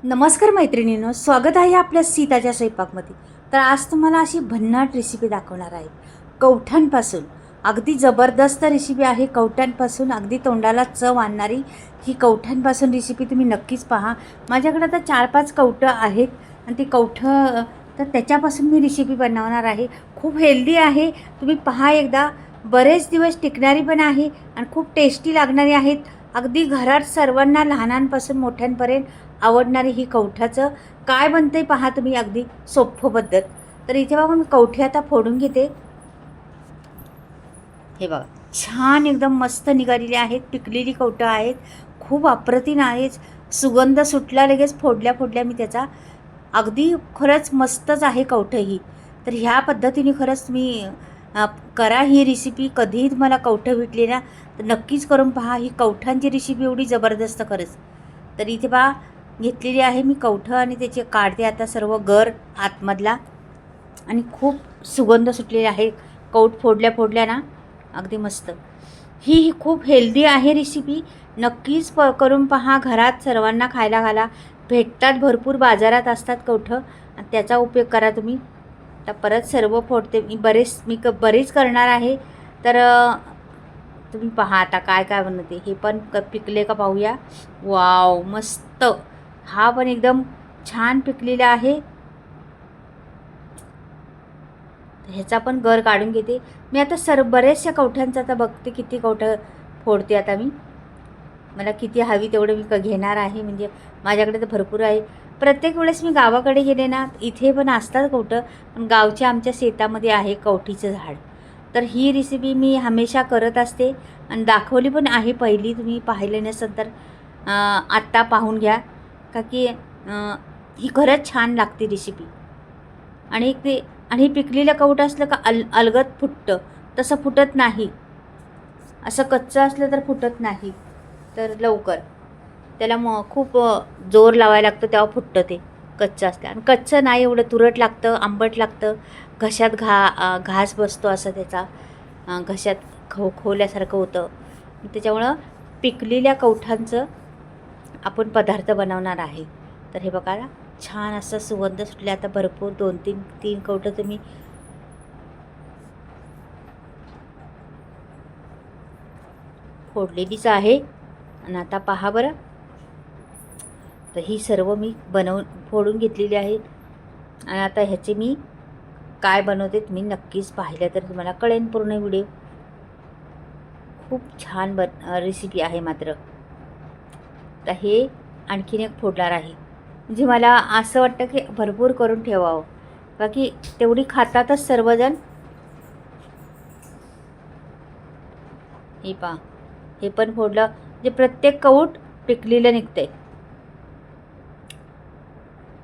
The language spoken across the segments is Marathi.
नमस्कार मैत्रिणींनो, स्वागत आहे आपल्या सीताच्या स्वयंपाकमध्ये. तर आज तुम्हाला अशी भन्नाट रेसिपी दाखवणार आहे. कवठांपासून अगदी जबरदस्त रेसिपी आहे. कवठांपासून अगदी तोंडाला चव आणणारी ही कवठांपासून रेसिपी तुम्ही नक्कीच पहा. माझ्याकडे आता 4-5 कवठं आहेत आणि ती कवठं तर त्याच्यापासून मी रेसिपी बनवणार आहे. खूप हेल्दी आहे, तुम्ही पहा एकदा. बरेच दिवस टिकणारी पण आहे आणि खूप टेस्टी लागणारी आहेत. अगदी घरात सर्वांना लहानांपासून मोठ्यांपर्यंत आवडणारी ही कवठाचं काय बनते पहा तुम्ही, अगदी सोप्पं पद्धत. तर इथे बघा मी कवठी आता फोडून घेते. हे बघा छान एकदम मस्त निघालेली आहेत, पिकलेली कवठं आहेत, खूप अप्रतिम आहेत. सुगंध सुटला लगेच फोडल्या मी त्याचा. अगदी खरंच मस्तच आहे कवठं ही. तर ह्या पद्धतीने खरंच तुम्ही करा ही रेसिपी. कधीही तुम्हाला कवठं भेटली ना तर नक्कीच करून पहा. ही कवठांची रेसिपी एवढी जबरदस्त खरंच. तर इथे पहा घेतलेली आहे मी कवठं आणि त्याचे काढते आता सर्व गर आतमधला. आणि खूप सुगंध सुटलेला आहे. कवठ फोडल्या ना अगदी मस्त. ही खूप हेल्दी आहे रेसिपी. नक्कीच करून पहा. घरात सर्वांना खायला घाला. भेटतात भरपूर, बाजारात असतात कवठं आणि त्याचा उपयोग करा तुम्ही. आता परत सर्व फोडते मी. बरेच करणार आहे. तर तुम्ही पहा आता काय काय बनवते. हे पण पिकले का पाहूया. वाव मस्त. हा पण एकदम छान पिकलेला आहे. ह्याचा पण गर काढून घेते मी आता. बरेचशा कवठ्यांचा आता बघते किती कवठं फोडते आता मी. मला किती हवी तेवढं मी घेणार आहे. म्हणजे माझ्याकडे तर भरपूर आहे. प्रत्येक वेळेस मी गावाकडे गेले ना इथे पण असतात कवठं, पण गावच्या आमच्या शेतामध्ये आहे कवठीचं झाड. तर ही रेसिपी मी हमेशा करत असते आणि दाखवली पण आहे पहिली. तुम्ही पाहिले नसेल तर आत्ता पाहून घ्या. का की ही खरंच छान लागते रेसिपी. आणि पिकलेलं कवठं असलं का अलगद फुटतं. तसं फुटत नाही. असं कच्चं असलं तर फुटत नाही तर लवकर. त्याला खूप जोर लावायला लागतं तेव्हा फुटतं ते कच्चं असतं. आणि कच्चं नाही एवढं तुरट लागतं, आंबट लागतं. घशात घास बसतो असं त्याचा. घशात खोवल्यासारखं होतं. त्याच्यामुळं पिकलेल्या कवठांचं आपण पदार्थ बनवणार आहे. तर हे बघा छान असं सुगंध सुटले. आता भरपूर 2-3 कवठं तुम्ही फोडलेलीच आहे. आणि आता पहा बरं. तर ही सर्व मी फोडून घेतलेली आहे. आणि आता ह्याचे मी काय बनवते तुम्ही नक्कीच पाहिलं तर तुम्हाला कळेल पूर्ण व्हिडिओ. खूप छान रेसिपी आहे मात्र. तर हे आणखीन एक फोडणार आहे. म्हणजे मला असं वाटतं की भरपूर करून ठेवावं, बाकी तेवढी खातातच सर्वजण. हे पहा हे पण फोडलं. म्हणजे प्रत्येक कवठ पिकलेलं निघते.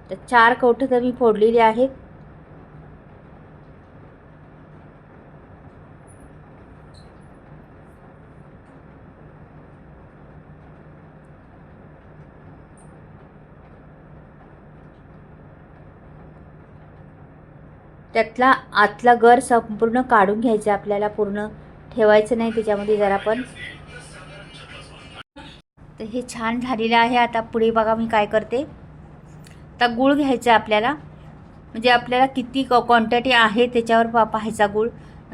तर 4 कवठं तर मी फोडलेली आहेत. त्यातला आतला गर संपूर्ण काढून घ्यायचा आपल्याला. पूर्ण ठेवायचं नाही त्याच्यामध्ये जरा पण. तर हे छान झालेलं आहे. आता पुढे बघा मी काय करते. आता गूळ घ्यायचा आपल्याला. म्हणजे आपल्याला किती क्वांटिटी आहे त्याच्यावर पाहायचा गूळ.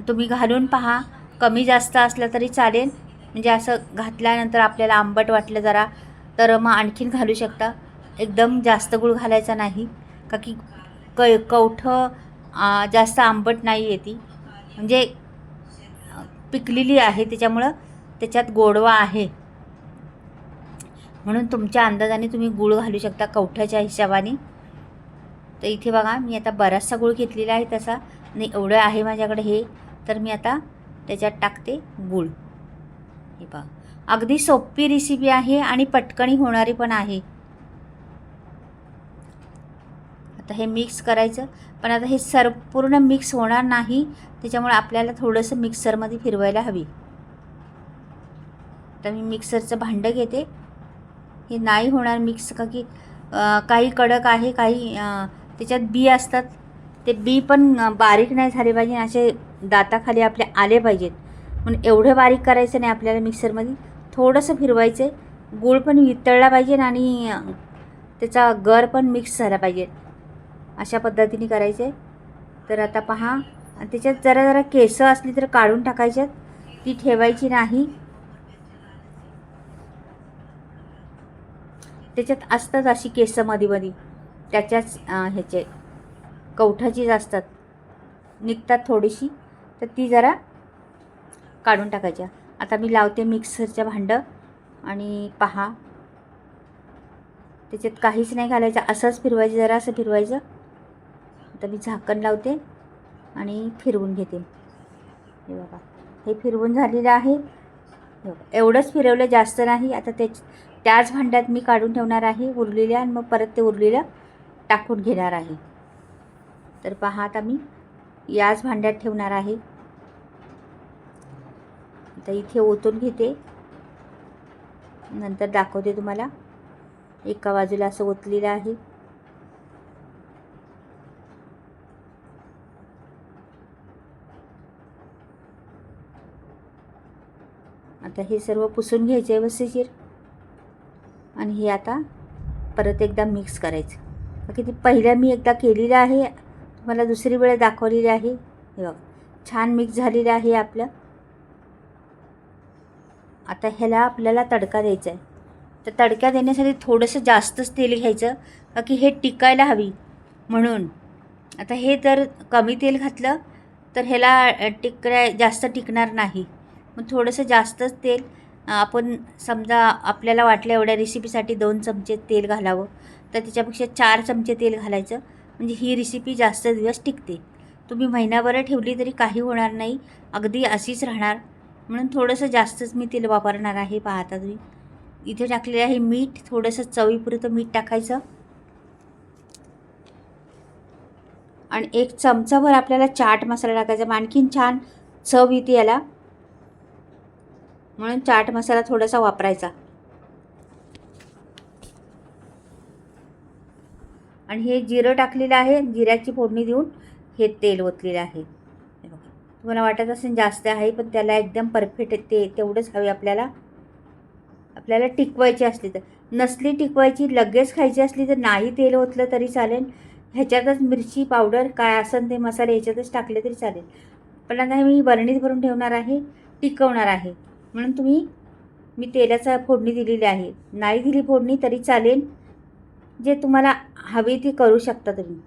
तुम्ही घालून पहा. कमी जास्त असलं तरी चालेल. म्हणजे असं घातल्यानंतर आपल्याला आंबट वाटलं जरा तर मग आणखीन घालू शकता. एकदम जास्त गूळ घालायचा नाही. का की कवठं जास्त आंबट नाही येते. म्हणजे पिकलेली आहे त्याच्यामुळं त्याच्यात गोडवा आहे. म्हणून तुमच्या अंदाजाने तुम्ही गूळ घालू शकता कवठाच्या हिशोबाने. तर इथे बघा मी आता बराचसा गूळ घेतलेला आहे तसा. आणि एवढं आहे माझ्याकडे हे. तर मी आता त्याच्यात टाकते गूळ. हे पहा अगदी सोपी रेसिपी आहे आणि पटकनी होणारी पण आहे. आता हे मिक्स करायचं. पण आता हे पूर्ण मिक्स होणार नाही, त्याच्यामुळे आपल्याला थोडंसं मिक्सरमध्ये फिरवायला हवी. तर मी मिक्सरचं भांडं घेते. हे नाही होणार मिक्स का की काही कडक आहे, काही त्याच्यात बी असतात. ते बी पण बारीक नाही झाले पाहिजे, असे दाताखाली आपले आले पाहिजेत. म्हणून एवढं बारीक करायचं नाही आपल्याला. मिक्सरमध्ये थोडंसं फिरवायचं. गूळ पण वितळला पाहिजे आणि त्याचा गर पण मिक्स झाला पाहिजे, अशा पद्धतीने करायचं आहे. तर आता पहा, आणि त्याच्यात जरा जरा केसं असली तर काढून टाकायच्यात, ती ठेवायची नाही. त्याच्यात असतात अशी केसं मध्ये मध्ये, त्याच्याच ह्याचे कवठाचीच असतात, निघतात थोडीशी, तर ती जरा काढून टाकायच्या. आता मी लावते मिक्सरचं भांडं आणि पहा, त्याच्यात काहीच नाही घालायचं, असंच फिरवायचं, जरा असं फिरवायचं. आता मी झाकण लावते आणि फिरवून घेते. हे बघा, हे फिरवून झालेलं आहे. एवढंच फिरवलं, जास्त नाही. आता त्याच भांड्यात मी काढून ठेवणार आहे उरलेल्या, आणि मग परत ते उरलेलं टाकून घेणार आहे. तर पहा, आता मी याच भांड्यात ठेवणार आहे. आता इथे ओतून घेते, नंतर दाखवते तुम्हाला. एका बाजूला असं ओतलेलं आहे. आता हे सर्व पुसून घ्यायचं आहे व्यवस्थित, आणि हे आता परत एकदा मिक्स करायचं. की ती पहिल्या मी एकदा केलेलं आहे, तुम्हाला दुसरी वेळ दाखवलेली आहे. हे बघा, छान मिक्स झालेलं आहे आपलं. आता ह्याला आपल्याला तडका द्यायचा आहे. तर तडका देण्यासाठी थोडंसं जास्तच तेल घ्यायचं, का की हे टिकायला हवी म्हणून. आता हे जर कमी तेल घातलं तर ह्याला जास्त टिकणार नाही. मग थोडंसं जास्तच तेल, आपण समजा आपल्याला वाटलं एवढ्या रेसिपीसाठी 2 चमचे तेल घालावं, तर त्याच्यापेक्षा 4 चमचे तेल घालायचं, म्हणजे ही रेसिपी जास्त दिवस टिकते. तुम्ही महिनाभर ठेवली तरी काही होणार नाही, अगदी अशीच राहणार. म्हणून थोडंसं जास्तच मी तेल वापरणार आहे. पाहता तुम्ही इथे टाकलेलं आहे मीठ, थोडंसं चवीपुरतं मीठ टाकायचं, आणि 1 चमचाभर आपल्याला चाट मसाला टाकायचा. मग आणखीन छान चव येते याला, म्हणून चाट मसाला थोडासा वापरायचा. आणि हे जिरं टाकलेलं आहे, जिऱ्याची फोडणी देऊन हे तेल ओतलेलं आहे. तुम्हाला वाटत असेल जास्त आहे, पण त्याला एकदम परफेक्ट तेवढंच हवे आपल्याला. आपल्याला टिकवायची असली तर, नसली टिकवायची, लगेच खायची असली तर नाही तेल ओतलं तरी चालेल. ह्याच्यातच मिरची पावडर काय असेल ते मसाले ह्याच्यातच टाकले तरी चालेल. पण आता मी बरणीत भरून ठेवणार आहे, टिकवणार आहे, म्हणून मी तेलाचा फोडणी दिलेली आहे. नाही दिली फोडणी तरी चालेल, जे तुम्हाला हवी ती करू शकता तुम्ही.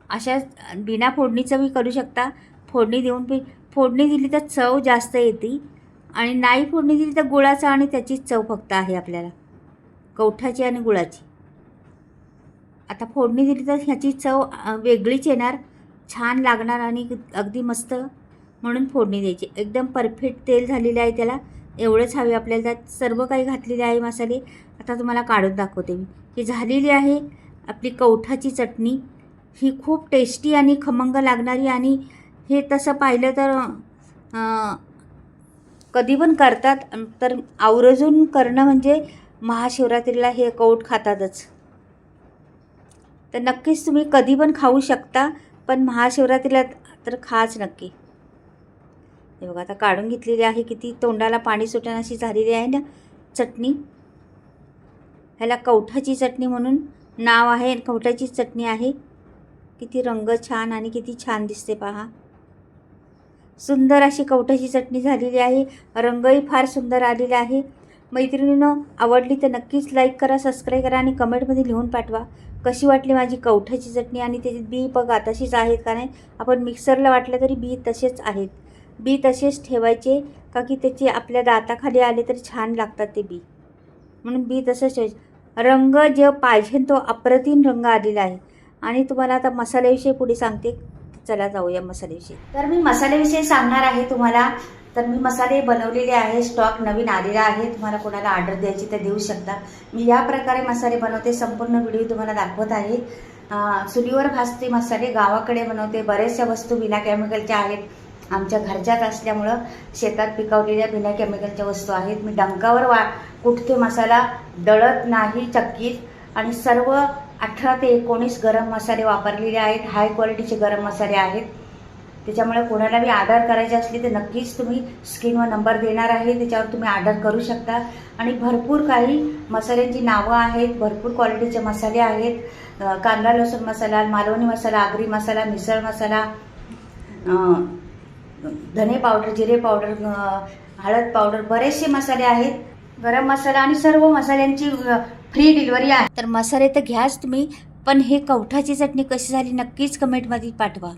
अशा बिना फोडणीचं मी करू शकता. फोडणी देऊन फोडणी दिली तर चव जास्त येते, आणि नाही फोडणी दिली तर गुळाचा आणि त्याचीच चव फक्त आहे आपल्याला, कवठाची आणि गुळाची. आता फोडणी दिली तर ह्याची चव वेगळीच येणार, छान लागणार आणि अगदी मस्त. म्हणून फोडणी द्यायची. एकदम परफेक्ट तेल झालेलं आहे त्याला, एवढंच हवे आपल्याला. त्यात सर्व काही घातलेले आहे मसाले. आता तुम्हाला काढून दाखवते मी. ही झालेली आहे आपली कवठाची चटणी. ही खूप टेस्टी आणि खमंग लागणारी, आणि हे तसं पाहिलं तर कधी पण करतात, तर आवर्जून करणं म्हणजे महाशिवरात्रीला हे कौठ खातातच. तर नक्कीच तुम्ही कधी पण खाऊ शकता, पण महाशिवरात्रीला तर खाच नक्की. हे बघा, आता काढून घेतलेली आहे. किती तोंडाला पाणी सुटणं अशी झालेली आहे ना चटणी. ह्याला कवठाची चटणी म्हणून नाव आहे, कवठाची चटणी आहे. किती रंग छान आणि किती छान दिसते पहा. सुंदर अशी कवठाची चटणी झालेली आहे. रंगही फार सुंदर आलेला आहे. मैत्रिणींनो, आवडली तर नक्कीच लाईक करा, सबस्क्राईब करा, आणि कमेंटमध्ये लिहून पाठवा कशी वाटली माझी कवठाची चटणी. आणि त्याची बी बघा तशीच आहेत का नाही. आपण मिक्सरला वाटलं तरी बी तसेच आहेत. बी तसेच ठेवायचे, का की त्याची आपल्या दाताखाली आले तर छान लागतात ते बी, म्हणून बी तसंच ठेवायचे. रंग जे पाहिजे तो अप्रतिम रंग आलेला आहे. आणि तुम्हाला आता मसाल्याविषयी पुढे सांगते. चला जाऊया मसाल्याविषयी. तर मी मसाल्याविषयी सांगणार आहे तुम्हाला. तर मी मसाले बनवलेले आहे, स्टॉक नवीन आलेला आहे. तुम्हाला कोणाला ऑर्डर द्यायची तर देऊ शकता. मी या प्रकारे मसाले बनवते, संपूर्ण व्हिडिओ तुम्हाला दाखवत आहे. चुलीवर भाजते मसाले, गावाकडे बनवते. बऱ्याचशा वस्तू बिना केमिकलच्या आहेत, आमच्या घरच्याच असल्यामुळं शेतात पिकवलेल्या बिना केमिकलच्या वस्तू आहेत. मी डंकावर कुठते मसाला, दळत नाही चक्कीत. आणि सर्व 18 ते 19 गरम मसाले वापरलेले आहेत. हाय क्वालिटीचे गरम मसाले आहेत. त्याच्यामुळे कोणाला बी ऑर्डर करायची असली तर नक्कीच तुम्ही स्क्रीनवर नंबर देणार आहे, त्याच्यावर तुम्ही ऑर्डर करू शकता. आणि भरपूर काही मसाल्यांची नावं आहेत, भरपूर क्वालिटीचे मसाले आहेत. कांदा लसूण मसाला, मालवणी मसाला, आगरी मसाला, मिसळ मसाला, धने पावडर, जिरे पावडर, हळद पावडर, बरेचसे मसाले आहेत. गरम मसाला आणि सर्व मसाल्यांची फ्री डिलिव्हरी आहे. तर मसाले तर घ्याच तुम्ही, पण हे कवठाची चटणी कशी झाली नक्कीच कमेंटमध्ये पाठवा.